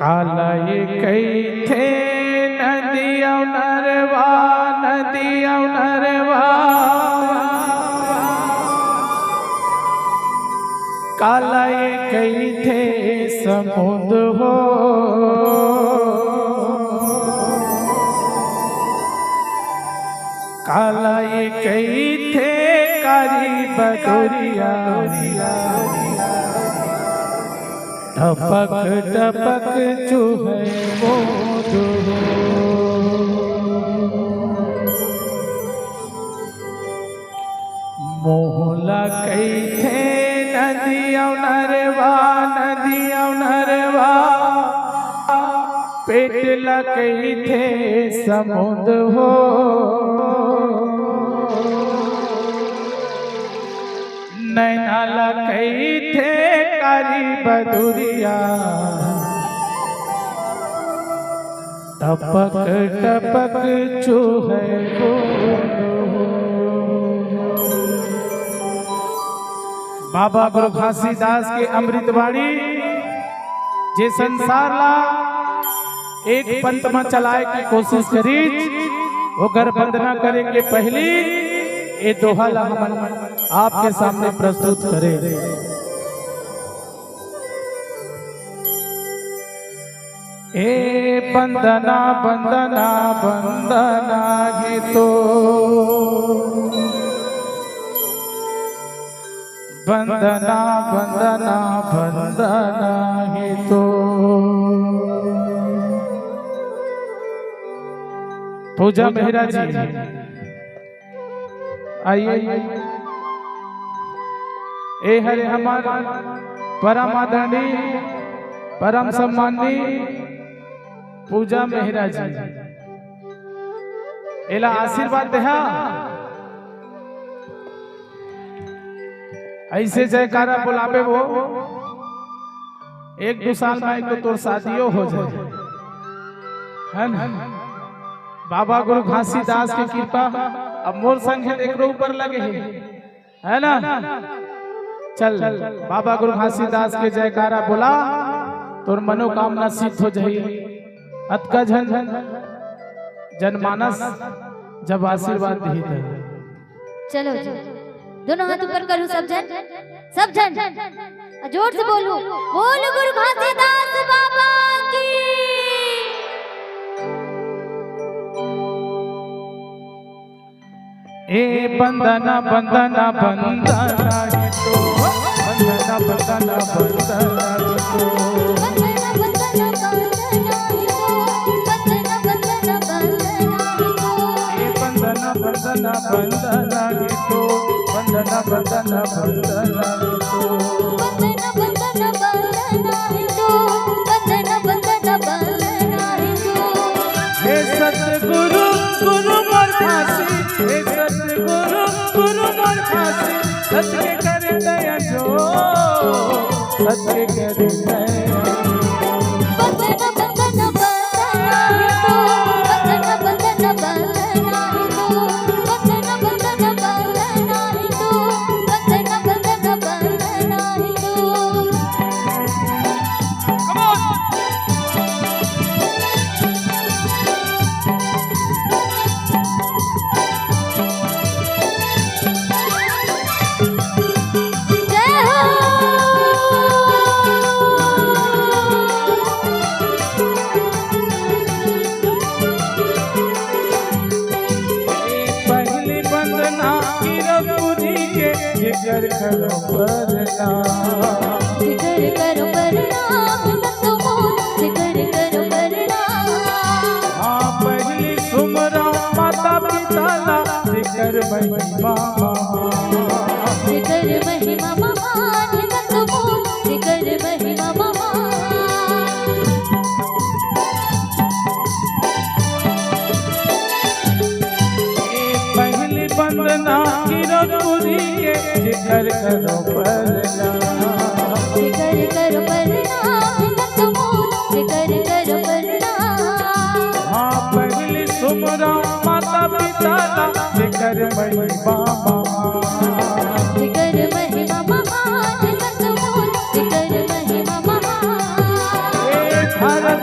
काला ये कई थे नदिया नरवा नदिया नरवा काला ये कई थे समुद्र हो काला ये कई थे कारी बदरिया टपक टपक चूहे वो मोहला कई थे नदिया नरवा पेटला कई थे समुद्र हो नैनाला कई थे कारी बदुरिया टपक टपक चूहे बाबा गुरु घासीदास के अमृतवाणी जे संसार ला एक पंथ में चलाए की कोशिश करी वो घर वंदना करे के पहली ये दोहा ला हम आपके सामने प्रस्तुत करे। ए बंदना बंदना बंदना गीतो बंदना बंदना बंदना गीतो पूजा मेहरा जी आइए। ए हरे हमार परम आदरणीय परम सम्माननीय पूजा मेहरा जी एला आशीर्वाद देहा ऐसे जयकारा बुलावे वो एक दो साल में एक तो तोर शादियों हो जाए है ना। बाबा गुरु घासीदास की कृपा अब मोर संख्या एक ऊपर लगे है ना। चल बाबा गुरु घासीदास के जयकारा बोला तोर मनोकामना सिद्ध हो जाए। अतका जनमानस जब आशीर्वाद दी थे चलो दोनों हाथ ऊपर करो सब जन जोर से बोलो बोलो गुरु घासीदास बाबा की। ए बंदना बंदना बंदना तो बंदना बंदना बंदना तो बंदना बंदना बंदना तो बंदना बंदना बंदना तो हे सतगुरु गुरु मोर फांसी हे सतगुरु गुरु मोर फांसी सत्य कर दया जो सत्य कर दया जिगर करो प्रणाम जिगर करो प्रणाम सतगुरु जिगर करो प्रणाम। हाँ पहली सुमरा माता पिता ला जिगर महिमा जिगर महिमा महान सतगुरु जिगर महिमा महान। पहली वंदना गिरपुरी के जिगर करो प्रणाम जिगर करो प्रणाम सतगुरु जिगर करो प्रणाम। हाँ पहली सुमरा माता पिता ला जिगर महिमा जिगर महिमा महान सतगुरु जिगर महिमा महान। भारत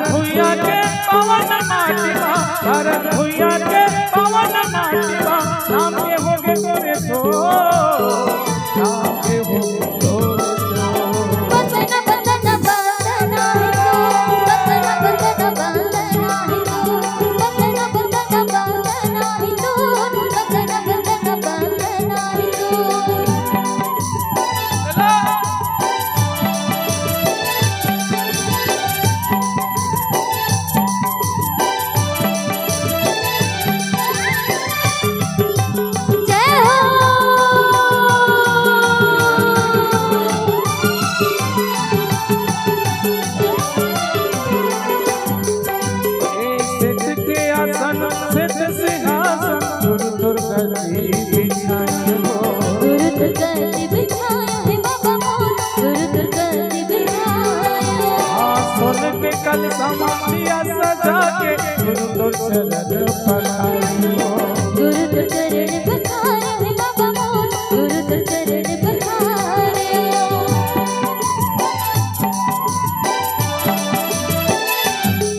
कल समाधिया सजा के गुरु तोर चरण पखारियो गुरु तोर चरण पखारे हे बाबा मोर गुरु तोर चरण पखारे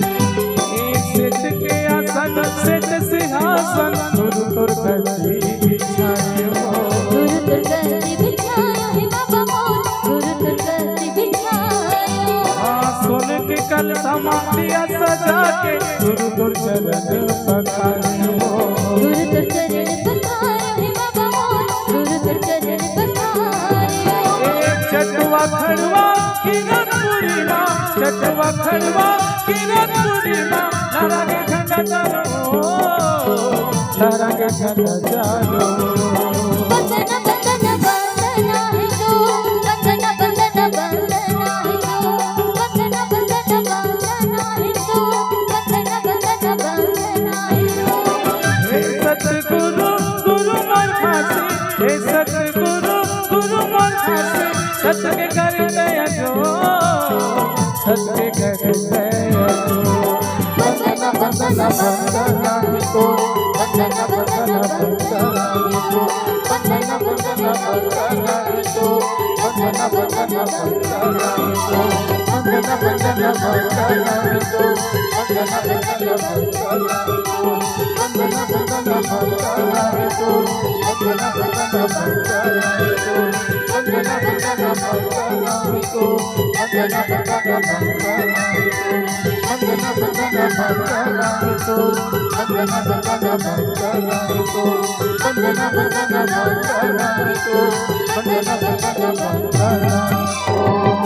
सेठ के आसन सेठ सिंहासन गुरु तोर गद्दी बिछायो गुरु तोर गद्दी बिछायो हे बाबा मोर गुरु तोर गद्दी बिछायो सोने के कल समाधिया सजा के गुरु तोर चरण पखारियो गुरु तोर चरण पखारे हे बाबा मोर गुरु तोर चरण पखारे चटवा खड़वा किरतपुरी मां चटवा खड़वा किरतपुरी मां लहरा के झंडा चालो लहरा के झंडा चालो बंदना बंदना बंदना है तो बंदना बंदना बंदना है तो बंदना बंदना बंदना है तो बंदना बंदना बंदना है तो हे सतगुरु गुरु मोर खासी हे सतगुरु गुरु मोर खासी सत के कर दया जो सत के कर दया जो बंदना बंदना बंदना है तो बंदना बंदना बंदना है तो बंदना बंदना बंदना है तो बंदना बंदना बंदना है तो बंदना बंदना बंदना है तो बंदना बंदना बंदना है तो बंदना बंदना बंदना है तो बंदना बंदना बंदना है तो बंदना बंदना बंदना है तो बंदना बंदना बंदना है तो बंदना बंदना बंदना है तो बंदना बंदना बंदना है तो बंदना बंदना बंदना है तो बंदना बंदना बंदना है तो